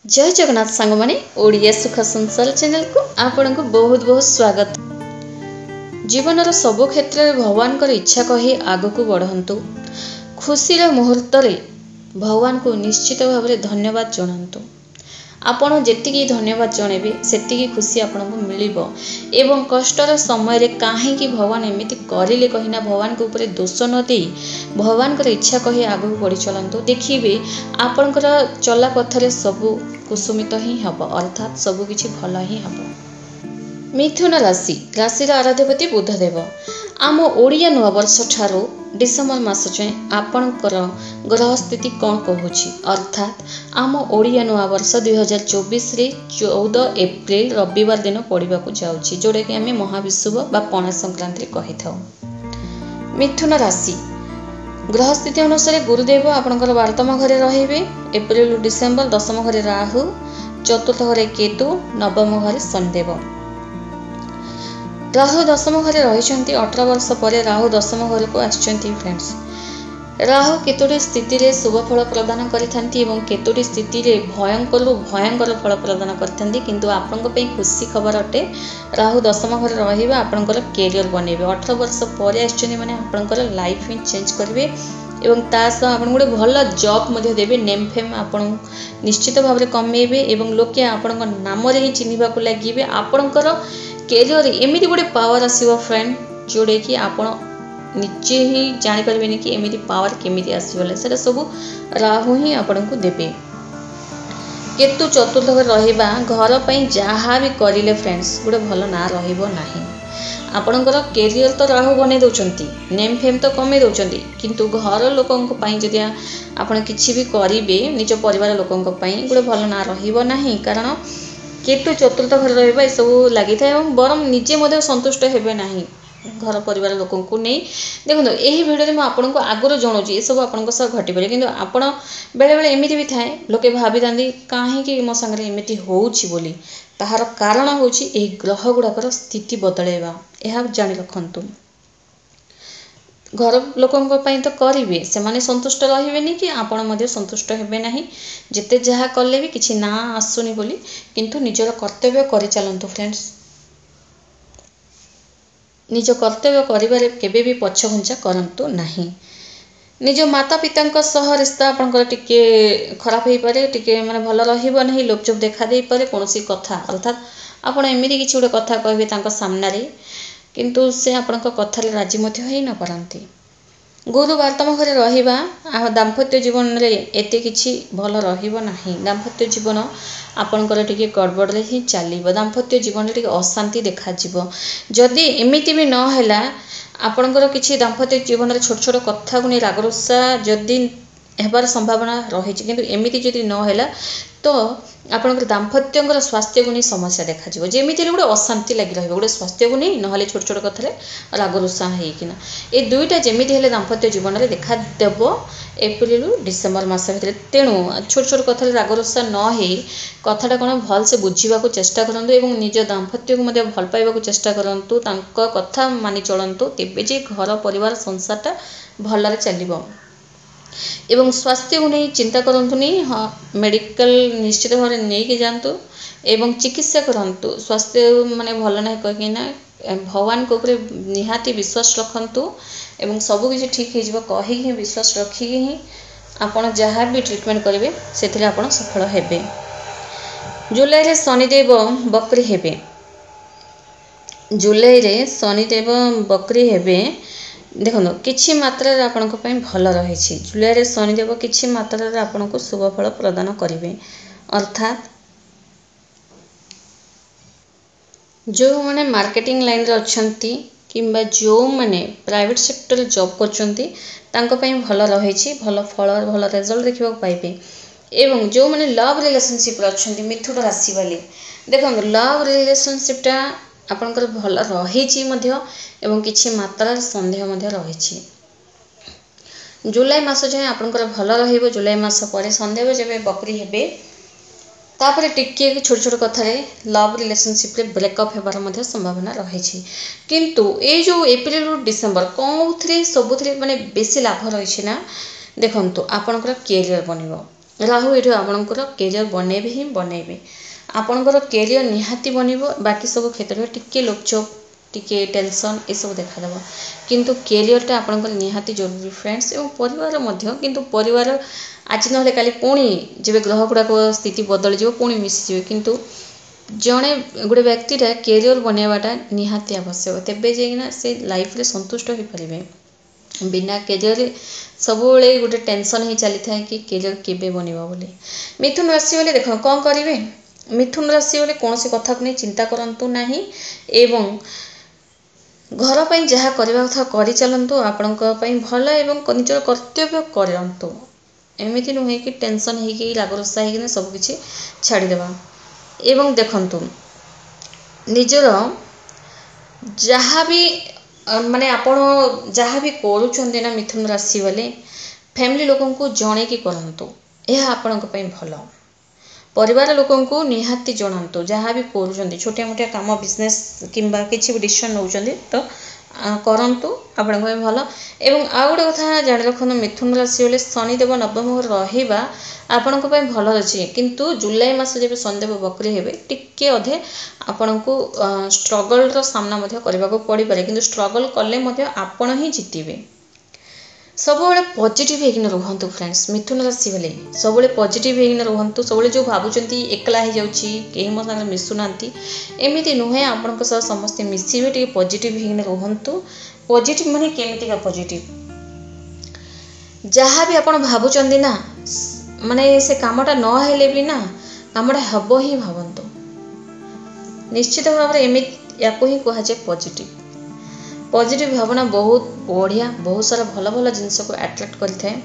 जय जगन्नाथ सांग माने ओडिया सुख संसार चैनल को आपण को बहुत बहुत स्वागत। जीवन सबु क्षेत्र में भगवान को इच्छा कही आग को बढ़ंतु। खुशी मुहूर्त भगवान को निश्चित भाव में धन्यवाद जनातु। आपण जेतिकी धन्यवाद जनइबे सेतिकी खुशी आपन को मिलिबो एवं कष्टर समय रे काहे कि भगवान एमिति करिले कहिना भगवान के ऊपर दोष न दे भगवान को इच्छा कही आगु बढ़ी चलंतु। देखिबे आपनकर चला पथरे सबु कुसुमित ही हब, अर्थात सबु किछि भल ही हब। मिथुन राशि आराध्यपति बुधदेव। आम ओडिया नव वर्ष ठारू डिसेम्बर मास जाए आपणकर ग्रह स्थिति कौन कहूँ, अर्थात आम ओडिया नव वर्ष 2024 रे 14 एप्रिल रविवार दिन पड़वा जाऊँगी, जोड़ा कि आम महाविषुव बा पणा संक्रांति कही था। मिथुन राशि ग्रह स्थिति अनुसार गुरुदेव आपणकर 12तम घरे रहिबे एप्रिल डिसेम्बर, 10म घरे राहु, 4th घरे केतु, 9म घरे शनिदेव। राहु 10म घरे रही 18 वर्ष पर राहु 10म घर को आसचंती। फ्रेंड्स, राहु केतुटी स्थिति रे शुभ फल प्रदान करिथांती एवं केतुटी स्थिति रे भयंकर फल प्रदान करिथांती, किंतु आपनक पई खुशी खबर अटे राहु 10म घरे रहिबा आपनकर कैरियर बनेबे। 18 वर्ष पर आसचंती माने आपनकर लाइफ ही चेंज करिवे एवं तास आपन गोटे भल जॉब मध्ये देबे। नेम फेम आपन निश्चित भाव में कमेबे एवं लोके आपनक नाम रे ही चिन्हिबा को लागिबे। आपनकर कैरियर एमिति गोटे पावर आसीबो फ्रेंड, जोड़े कि आपण निजे ही जानि परबेनी कि एमिति पावर केमिति आसीबले, सेटा सब राहु ही आपण को देबे। केतु 4th घर रहिबा घर पई जहा भी करिले फ्रेंड्स गोटे भल ना रहिबो नाही। आपणकर कैरियर तो राहु बने दउचंती, नेम फेम तो कमे दउचंती, किंतु घर लोकंक पई जदि आपण किछि भी करिवे निज परिवार लोकंक पई गोटे भल ना रहिबो नाही। कारण केतु 4th घर रहिबा सब लागि थाए एवं बरम निजे मधे संतुष्ट हेबे नाही घर परिवार लोकों को नहीं। देखो यही वीडियो में आपको आगुरी जनाऊँ ये सब आप घटी पारे, कि आपण बेले बेले एमती भी थाए लोके भावी था कहीं मो सांगे एमती होउछि बोली, ताहार कारण होउछि एही ग्रह गुड़ाकर स्थिति बदलैबा। यह जानि रखंतु घर लोकों पई तो करिवे, सेमाने संतुष्ट रहिबेनी कि आपण मध्ये संतुष्ट हेबे नाही। जेते जहा कले भी किछि ना आसुनी बोली, किंतु निजर कर्तव्य करि चलंतु। फ्रेंड्स, निज कर्तव्य करिबारे केबे भी पछघुंचा करंतु नाही। निज माता पिता सह रिश्ता आपनकर टिके खराब हो पारे, टिके माने भल रहिबो नाही, लोकचोप देखा दे पारे कोनोसी कथा, अर्थात आपण एमिति किछि गोटे कथा कहबे तांका सामना रे, किंतु से आपनका कथारे राजी मध्य होई न पारंती। गुरु 12तम घरे रहिबा दाम्पत्य जीवन रे एते किछि भल रहिबो नाही। दाम्पत्य जीवन आपनकर टिके गड़बड़ रे ही चलिबो। दाम्पत्य जीवन रे टिके अशांति देखा जिवो। जदि एमिति भी न हैला आपनकर किछि दाम्पत्य जीवन रे छोट छोट कथा को नै रागरुषा जदि हेबार संभावना रही, किंतु एमिति जदि न हैला तो आपनकर दाम्पत्य स्वास्थ्य को नहीं समस्या देखा जिवो। जेमिति गोटे अशांति लगी रहिबो, गोटे स्वास्थ्य को नहीं नहले छोट छोट कथा रागरुषा हेकिना ए दुईटा जेमिति हेले दाम्पत्य जीवन रे देखा देबो एप्रिल डिसेम्बर मास भितर। तेणु छोट छोट कथा रागरुषा न हे कथाटा कोन भल से बुझीबा को चेष्टा करंतु एवं निज दाम्पत्य को मध्य भल पाइबा को चेष्टा करंतु, तांका कथा मानि चलंतु, तेबे जे घर परिवार संसारटा भलरे चलिबो। एवं स्वास्थ्य को नहीं चिंता करंतुनी। हाँ, मेडिकल निश्चित भाव में नहीं जातु एवं चिकित्सा करंतु। स्वास्थ्य माने भल ना कहिना भगवान को ऊपर निहाती विश्वास रखंतु एवं सब किछि ठीक हो कही ही विश्वास रखिकी ही आपण जहाँ भी ट्रीटमेंट करेंगे से आपण सफल हेबे। जुलाई रे शनिदेव बकरी हेबे। जुलाई रे शनिदेव बकरी हेबे। देखो किछि मात्रा रे आपनको पई भल रही। जुलाई रे शनिदेव किछि मात्रा रे आपनको शुभ फल प्रदान करिवे, अर्थात जो माने मार्केटिंग लाइन रे अछंती किंबा जो माने प्राइवेट सेक्टर रे जॉब करछंती तांको पई भल रही, भल फल भल रिजल्ट देखिबा पाइबे। एवं जो माने लव रिलेशनशिप रे अछंती मिथुन राशि वाले, देखो लव रिलेशनशिपटा आपनकर भल रही मध्य एवं किछि मात्रा संदेह मध्य रही। जुलाई मास जाए आपनकर भल रहिबो। जुलाई मास पर संदेह जेबे बकरी हेबे तापर टिके छोट छोट कथा रे लव रिलेशनशिप रे ब्रेकअप हेबार मध्य संभावना रही। किंतु ए जो एप्रिल डिसेम्बर कोथरे सबुथरे माने बेसी लाभ रही ना। देखंतु आपनकर कैरियर बनिबो, राहु ये आपणकर कैरियर बनइबे ही बनइबे आपणकर कैरियर निहाती बनइबो बाकी सब क्षेत्र में टिके लोकचोप टिके टेंशन ये सब देखादेव किंतु कैरियरटा आपणकर निहाती जरूरी फ्रेंड्स एवं परिवार मध्य किंतु परिवार आज ना काली पुणी जब ग्रह गुड़ाक स्थिति बदल जाव पुणी मिसीजे किंतु जड़े गोटे व्यक्तिटा कैरियर बनवाटा निहाती आवश्यक तेबे जाइना से लाइफ रे संतुष्ट हो पारे बिना कैरियर सब गोटे टेंशन ही चली था कि कैरियर केबे बनवा बोली। मिथुन राशि वाले देख कौन करेंगे मिथुन राशि वाले कौन सी कथा को नहीं चिंता करंतु नहीं एवं घर पर जहाँ करने कथा कर चलतु आपण भल एवं निजर कर्तव्य करतु एमती नुहे कि टेंशन हो रागरुषा हो सबकि छाड़देवा एवं देखंतु निजर जहाँ भी माने आपण जहाँ भी करुँच ना मिथुन राशि वाले फैमिली लोक को जणे कि करंतु यह आपण भल परिवार लोक को निहाती जनातु जहाँ भी करुँच छोटिया मोटिया काम बिजनेस किंबा किसी भी डिसीजन नौकरी तो करंतु आपण भल एवं आउ गोटे कथा जाणी रखु मिथुन राशि वाले शनिदेव नवम रहा आपण भल अच्छे किंतु जुलाई मास जब शनिदेव बकरी हे टिके अधे आपण को स्ट्रगल सामना करने को पड़ पारे किंतु स्ट्रगल कले आपण ही जितबे सब पॉजिटिव होकिन रुहतु फ्रेंड्स मिथुन राशि वाले सब पॉजिटिव होकिन रुहतु सब जो भावुंट एकला हो जाऊँगी कहीं मो सागर मिशुना एमती नुहे आपण समस्ते मिसवे टे पॉजिटिव होकिन रुहतु पॉजिटिव माने केमितिका पॉजिटिव जहाँ भी आपण भावुंट ना माने से कामटा न हेले भी ना कामटा हम ही भावतु निश्चित भाव में या ही कहुए पॉजिटिव पॉजिटिव भावना बहुत बढ़िया बहुत सारा भल भल जिनस को अट्रैक्ट करें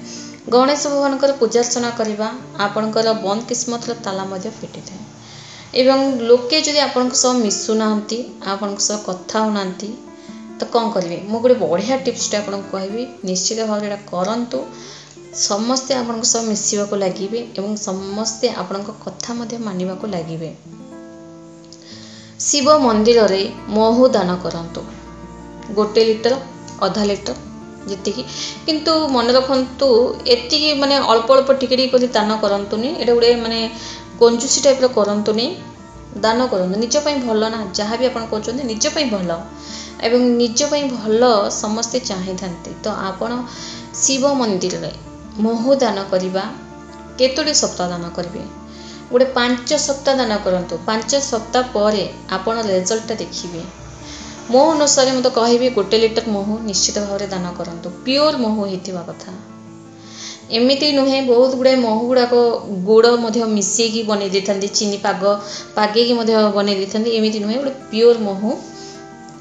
गणेश भगवान पूजार्चना करवा आपणकर बंद किस्मत ताला फिटी थाए एवं लोके जदि आपण मिशुना आपण कथा होना तो कौन करेंगे मुझे गोटे बढ़िया टिप्सटे आपको कहबी निश्चित भाव में करंतु समस्ते आपण मिसवा लगे और समस्ते आपण कथा मानवा लगे शिव मंदिर रे महू दान करंतु 1 लिटर आधा लिटर जी किंतु मन रखु एति माने अल्प अल्प टिके कर दान करंतुनी एटा गोटे माने कंजूसी टाइप करंतुनी दान करंतु निज पई भल ना जहाँ भी आपण कर निज पई भल एवं निज पई भल समस्ते चाहे थांती तो आपण शिव मंदिर रे महू दान करवा केतोटी सप्ताह दान करेंगे गोटे 5 सप्ताह दान करंतु 5 सप्ताह पर आपण रिजल्ट देखिए मो अनुसार मुझे कहबी 1 लिटर महू निश्चित भाव में दान करंतु प्योर महू होता कथा एमती नुहे बहुत गुड़ाए महू गुड़ाक गुड़ मिसेकी बन चीनी पाग पागेकी बन एमती नुहे गोटे प्योर महू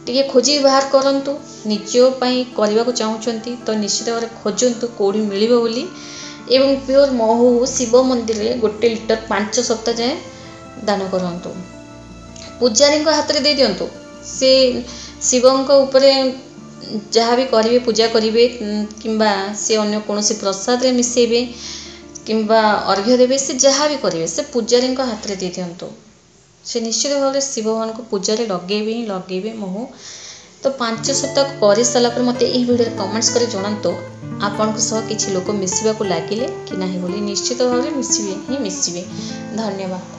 टे खोजी बाहर करंतु निजपाई करने को चाहूँगी तो निश्चित भाव में खोजतु कौड़ी मिल एवं प्योर महू शिव मंदिर में 1 लिटर 5 सप्ताह जाए दान करंतु पूजारी हाथ में दे दिंतु से शिवंक उपरे जहाँ भी करेंगे पूजा करेंगे किंबा से अन्य कौन प्रसाद रे मिसेबे किंबा अर्घ्य देवे से जहाँ भी करेंगे से पूजारी हाथ में दे दिंतु से निश्चित भाव में शिव भगवान को पूजा लगेबे ही लगेबे महू तो 5 सप्ताह कर सारापर मत भिडियो कमेंट्स कर जनातु आपण किसी लोक मिसवा लगे कि ना बोली निश्चित भाव में मिसवे ही मिसवे। धन्यवाद।